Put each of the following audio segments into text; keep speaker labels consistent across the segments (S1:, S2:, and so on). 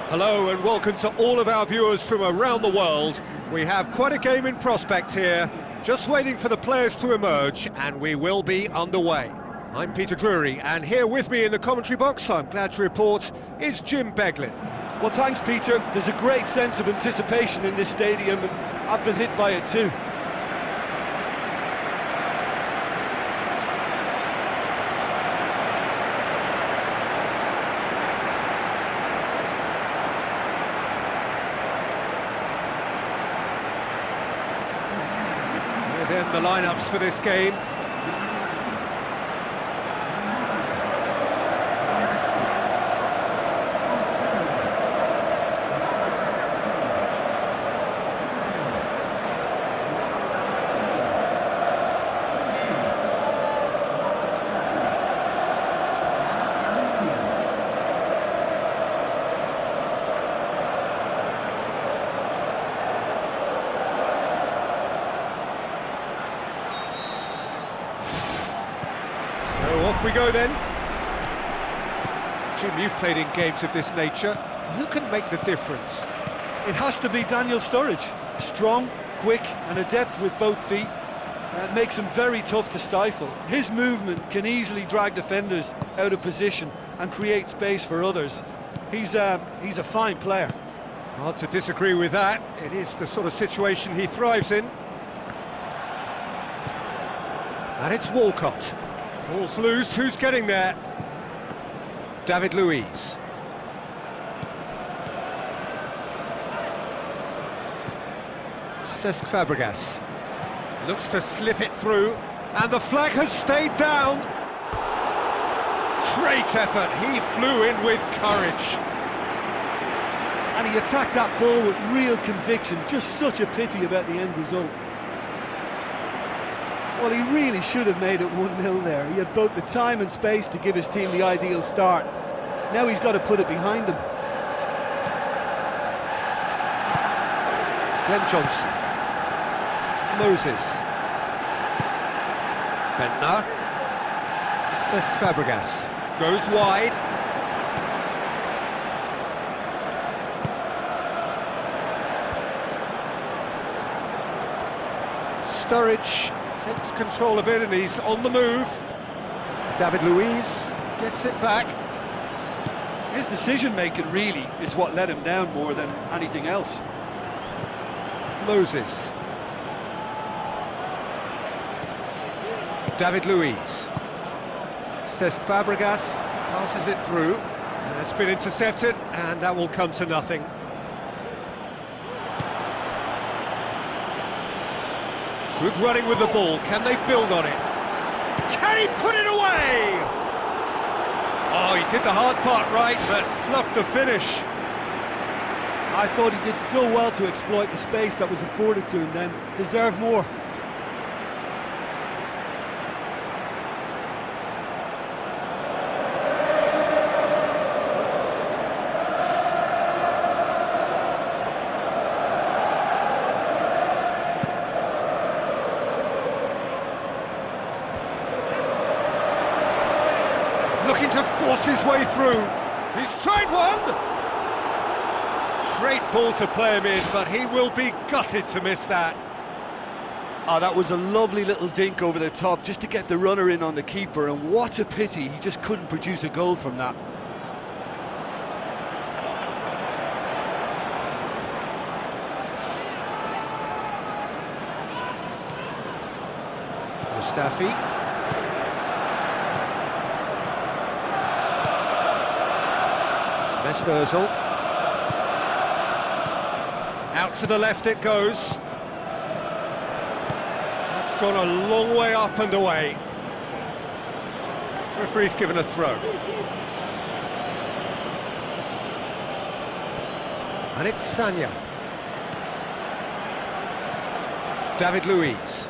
S1: Hello and welcome to all of our viewers from around the world. We have quite a game in prospect here, just waiting for the players to emerge, and we will be underway. I'm Peter Drury, and here with me in the commentary box, I'm glad to report, is Jim Beglin.
S2: Well, thanks, Peter. There's a great sense of anticipation in this stadium, and I've been hit by it too.
S1: Then the lineups for this game. Off we go then. Jim, you've played in games of this nature. Who can make the difference?
S2: It has to be Daniel Sturridge. Strong, quick and adept with both feet. It makes him very tough to stifle. His movement can easily drag defenders out of position and create space for others. He's a fine player.
S1: Hard to disagree with that. It is the sort of situation he thrives in. And it's Walcott. Ball's loose, who's getting there? David Luiz. Cesc Fabregas. Looks to slip it through, and the flag has stayed down. Great effort, he flew in with courage.
S2: And he attacked that ball with real conviction, just such a pity about the end result. Well, he really should have made it 1-0 there. He had both the time and space to give his team the ideal start. Now he's got to put it behind him.
S1: Glenn Johnson. Moses. Bentner. Cesc Fabregas. Goes wide. Sturridge takes control of it and he's on the move. David Luiz gets it back.
S2: His decision-making really is what let him down more than anything else.
S1: Moses. David Luiz. Cesc Fabregas passes it through. It's been intercepted and that will come to nothing. Good running with the ball, can they build on it? Can he put it away? Oh, he did the hard part right, but fluffed the finish.
S2: I thought he did so well to exploit the space that was afforded to him then. Deserved more.
S1: Looking to force his way through. He's tried one! Great ball to play him in, but he will be gutted to miss that.
S2: Oh, that was a lovely little dink over the top just to get the runner in on the keeper, and what a pity he just couldn't produce a goal from that.
S1: Mustafi. Mesut Ozil. Out to the left it goes. That's gone a long way up and away. Referee's given a throw. And it's Sanya. David Luiz.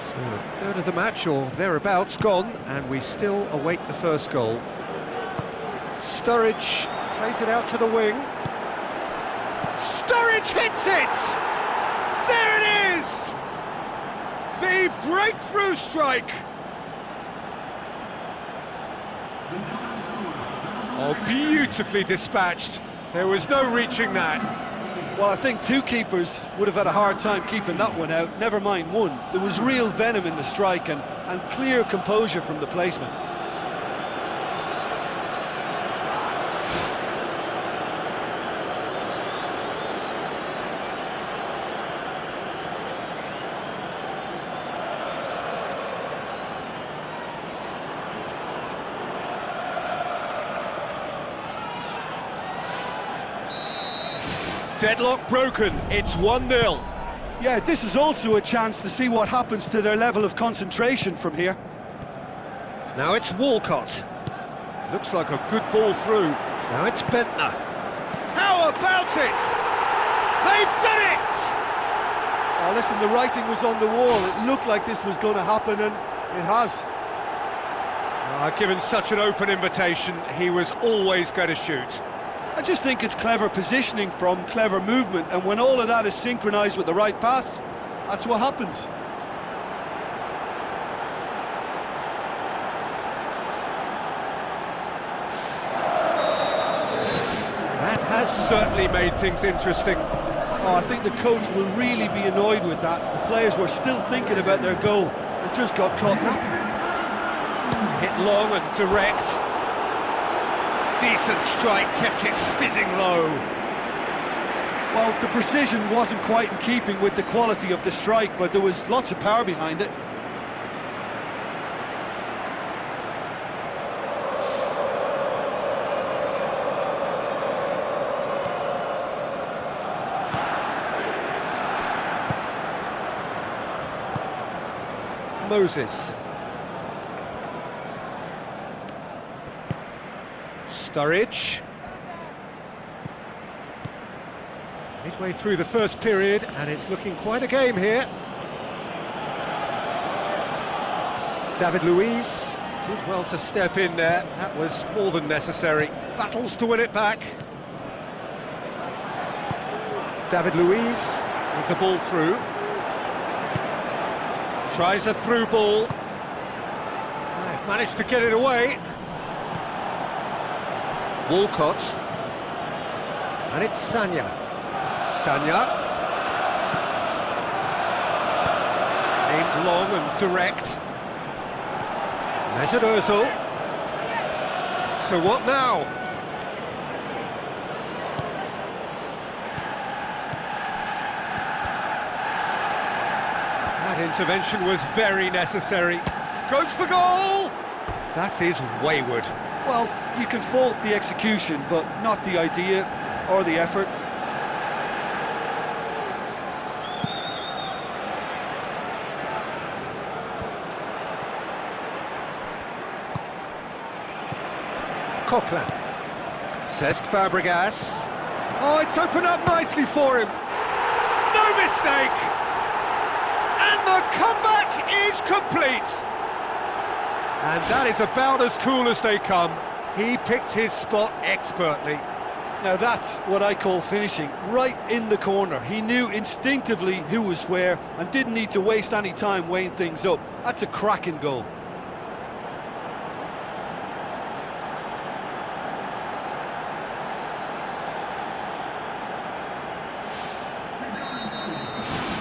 S1: So a third of the match or thereabouts gone, and we still await the first goal. Sturridge plays it out to the wing. Sturridge hits it! There it is! The breakthrough strike! Oh, beautifully dispatched. There was no reaching that.
S2: Well, I think two keepers would have had a hard time keeping that one out, never mind one. There was real venom in the strike and clear composure from the placement.
S1: Deadlock broken, it's 1-0.
S2: Yeah, this is also a chance to see what happens to their level of concentration from here.
S1: Now it's Walcott. Looks like a good ball through. Now it's Bentner. How about it? They've done it!
S2: Oh, listen, the writing was on the wall. It looked like this was going to happen, and it has.
S1: Given such an open invitation, he was always going to shoot.
S2: I just think it's clever positioning from clever movement, and when all of that is synchronised with the right pass, that's what happens.
S1: That has certainly made things interesting.
S2: Oh, I think the coach will really be annoyed with that. The players were still thinking about their goal and just got caught napping.
S1: Hit long and direct. Decent strike, kept it fizzing low.
S2: Well, the precision wasn't quite in keeping with the quality of the strike, but there was lots of power behind it.
S1: Moses. Sturridge. Midway through the first period, and it's looking quite a game here. David Luiz did well to step in there. That was more than necessary. Battles to win it back. David Luiz with the ball through. Tries a through ball. They've managed to get it away. Walcott. And it's Sanya. Sanya. Aimed long and direct. Mesut Ozil. So what now? That intervention was very necessary. Goes for goal! That is wayward.
S2: Well, you can fault the execution, but not the idea or the effort.
S1: Coquelin. Cesc Fabregas. Oh, it's opened up nicely for him. No mistake! And the comeback is complete! And that is about as cool as they come. He picked his spot expertly.
S2: Now that's what I call finishing, right in the corner. He knew instinctively who was where and didn't need to waste any time weighing things up. That's a cracking goal.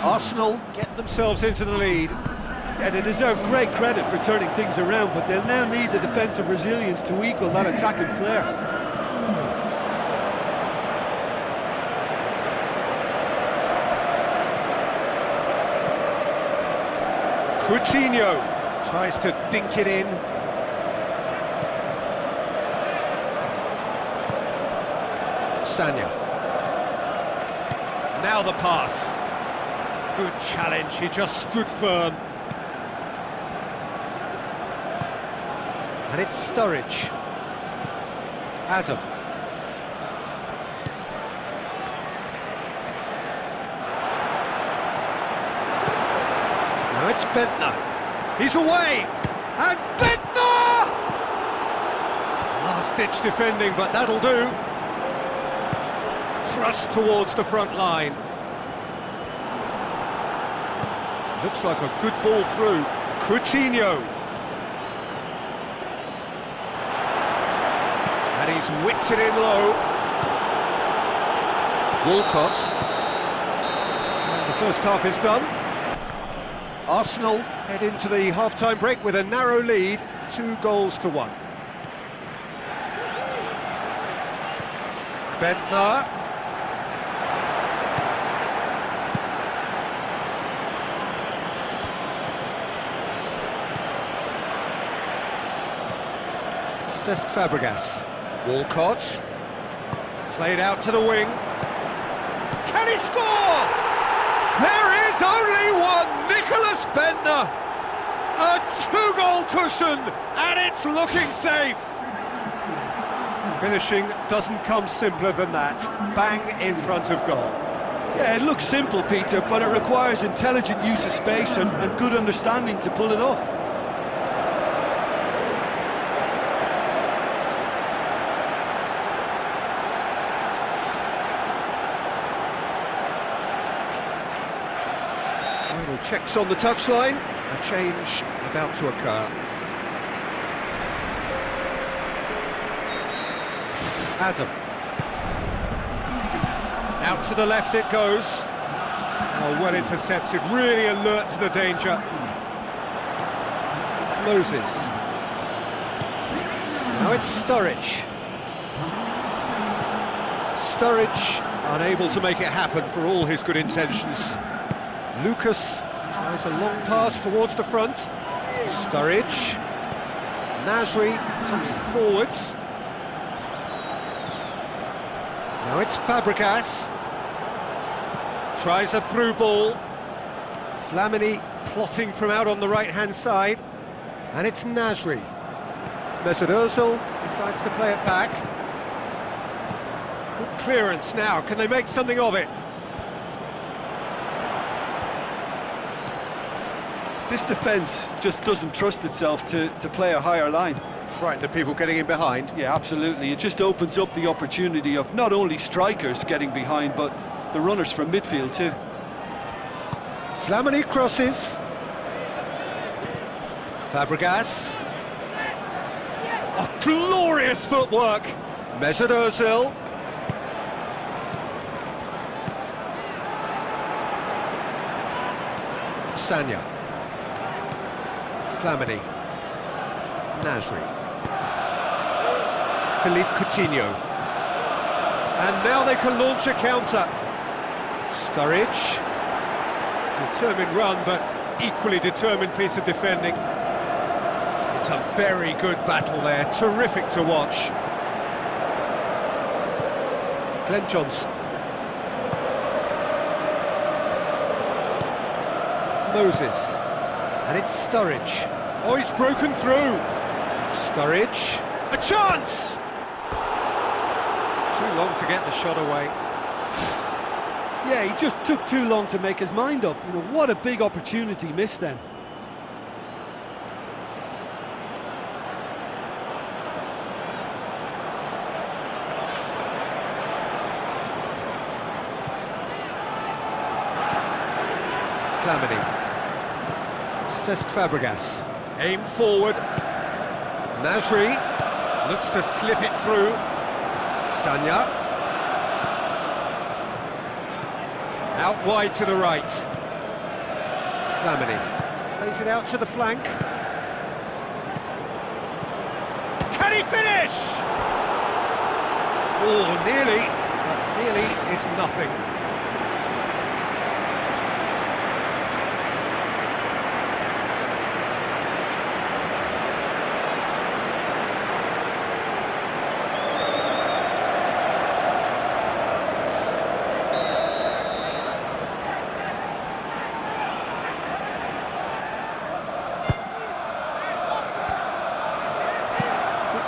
S1: Arsenal get themselves into the lead.
S2: Yeah, they deserve great credit for turning things around, but they'll now need the defensive resilience to equal that attacking flair.
S1: Coutinho tries to dink it in. Sanya. Now the pass. Good challenge, he just stood firm. And it's Sturridge. Adam. Now it's Bentner. He's away! And Bentner! Last-ditch defending, but that'll do. Thrust towards the front line. Looks like a good ball through. Coutinho. And he's whipped it in low. Walcott. And the first half is done. Arsenal head into the half-time break with a narrow lead, 2-1. Bentner. Cesc Fabregas. Walcott. Played out to the wing. Can he score? There is only one, Nicholas Bentner. A 2-goal cushion, and it's looking safe. Finishing doesn't come simpler than that. Bang in front of goal.
S2: Yeah, it looks simple, Peter, but it requires intelligent use of space and good understanding to pull it off.
S1: Final checks on the touchline. A change about to occur. Adam. Out to the left it goes. Oh, well intercepted, really alert to the danger. Moses. Now it's Sturridge. Sturridge unable to make it happen for all his good intentions. Lucas tries a long pass towards the front. Sturridge. Nasri pumps it forwards. Now it's Fabregas. Tries a through ball. Flamini plotting from out on the right-hand side. And it's Nasri. Mesut Ozil decides to play it back. Good clearance now. Can they make something of it?
S2: This defence just doesn't trust itself to play a higher line.
S1: Frightened of people getting in behind.
S2: Yeah, absolutely. It just opens up the opportunity of not only strikers getting behind, but the runners from midfield too.
S1: Flamini crosses. Fabregas. Oh, glorious footwork. Mesut Ozil. Sanya. Flamini. Nasri. Philippe Coutinho. And now they can launch a counter. Sturridge. Determined run, but equally determined piece of defending. It's a very good battle there, terrific to watch. Glenn Johnson. Moses. And it's Sturridge. Oh, he's broken through. Sturridge. A chance! Too long to get the shot away.
S2: Yeah, he just took too long to make his mind up. You know, what a big opportunity missed then.
S1: Flamini. Cesc Fabregas. Aimed forward. Nasri looks to slip it through. Sanya. Out wide to the right. Flamini plays it out to the flank. Can he finish? Oh, nearly, but nearly is nothing.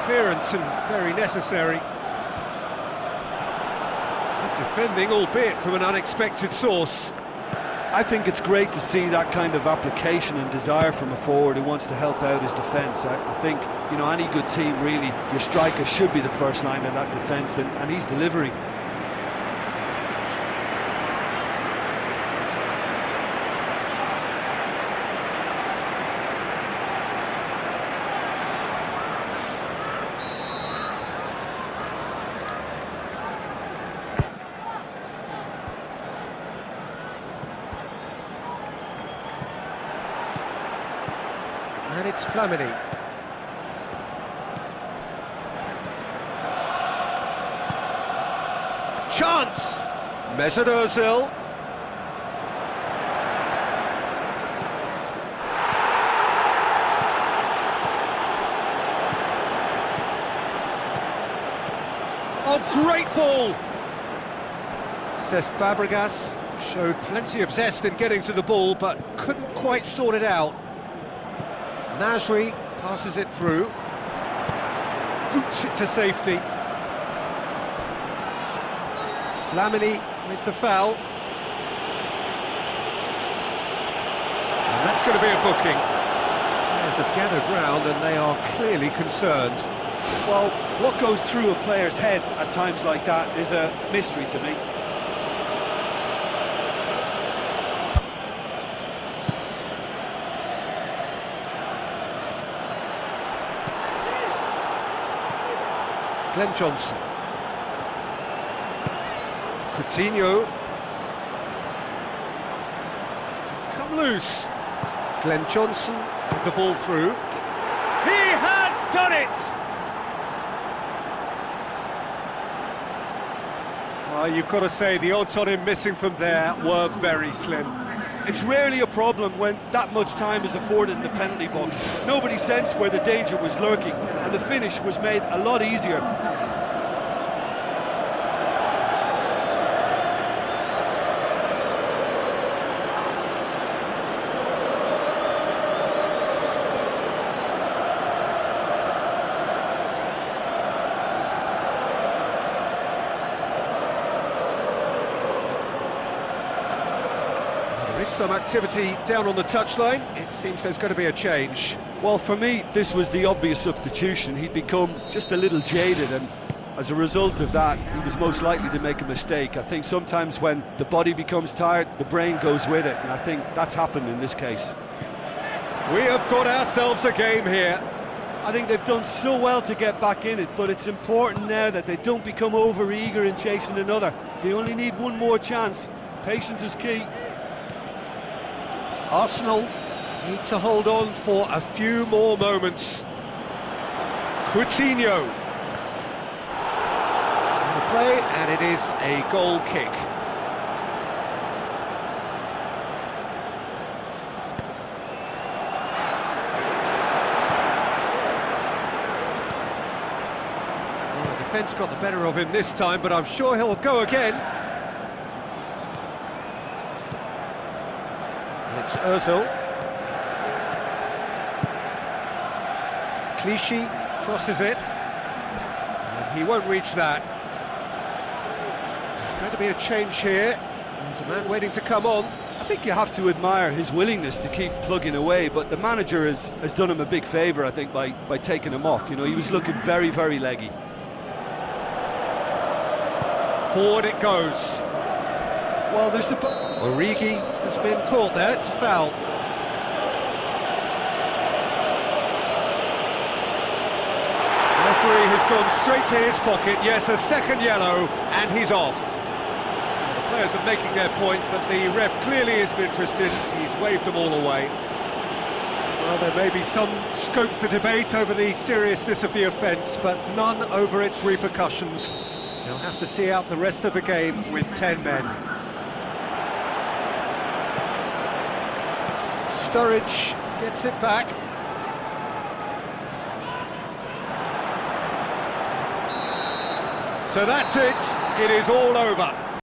S1: Clearance and very necessary. Good defending, albeit from an unexpected source.
S2: I think it's great to see that kind of application and desire from a forward who wants to help out his defence. I think, you know, any good team, really, your striker should be the first line of that defence, and he's delivering.
S1: And it's Flamini. Chance! Mesut Ozil. Oh, great ball! Cesc Fabregas showed plenty of zest in getting to the ball, but couldn't quite sort it out. Nasri passes it through. Boots it to safety. Flamini with the foul. And that's going to be a booking. Players have gathered round and they are clearly concerned.
S2: Well, what goes through a player's head at times like that is a mystery to me.
S1: Glenn Johnson. Coutinho. It's come loose. Glenn Johnson with the ball through. He has done it! Well, you've got to say the odds on him missing from there were very slim.
S2: It's rarely a problem when that much time is afforded in the penalty box. Nobody sensed where the danger was lurking, and the finish was made a lot easier.
S1: There is some activity down on the touchline. It seems there's going to be a change.
S2: Well, for me, this was the obvious substitution. He'd become just a little jaded, and as a result of that, he was most likely to make a mistake. I think sometimes when the body becomes tired, the brain goes with it, and I think that's happened in this case.
S1: We have got ourselves a game here.
S2: I think they've done so well to get back in it, but it's important now that they don't become over-eager in chasing another. They only need one more chance. Patience is key.
S1: Arsenal need to hold on for a few more moments. Coutinho. The play, and it is a goal kick. Well, the defence got the better of him this time, but I'm sure he'll go again. It's Ozil. Clichy crosses it. And he won't reach that. There's going to be a change here. There's a man waiting to come on.
S2: I think you have to admire his willingness to keep plugging away, but the manager has done him a big favour, I think, by taking him off. You know, he was looking very, very leggy.
S1: Forward it goes.
S2: Well, there's a...
S1: Origi has been caught there, it's a foul. Referee has gone straight to his pocket, yes, a second yellow, and he's off. The players are making their point, but the ref clearly isn't interested, he's waved them all away. Well, there may be some scope for debate over the seriousness of the offence, but none over its repercussions. They'll have to see out the rest of the game with 10 men. Sturridge gets it back. So that's it. It is all over.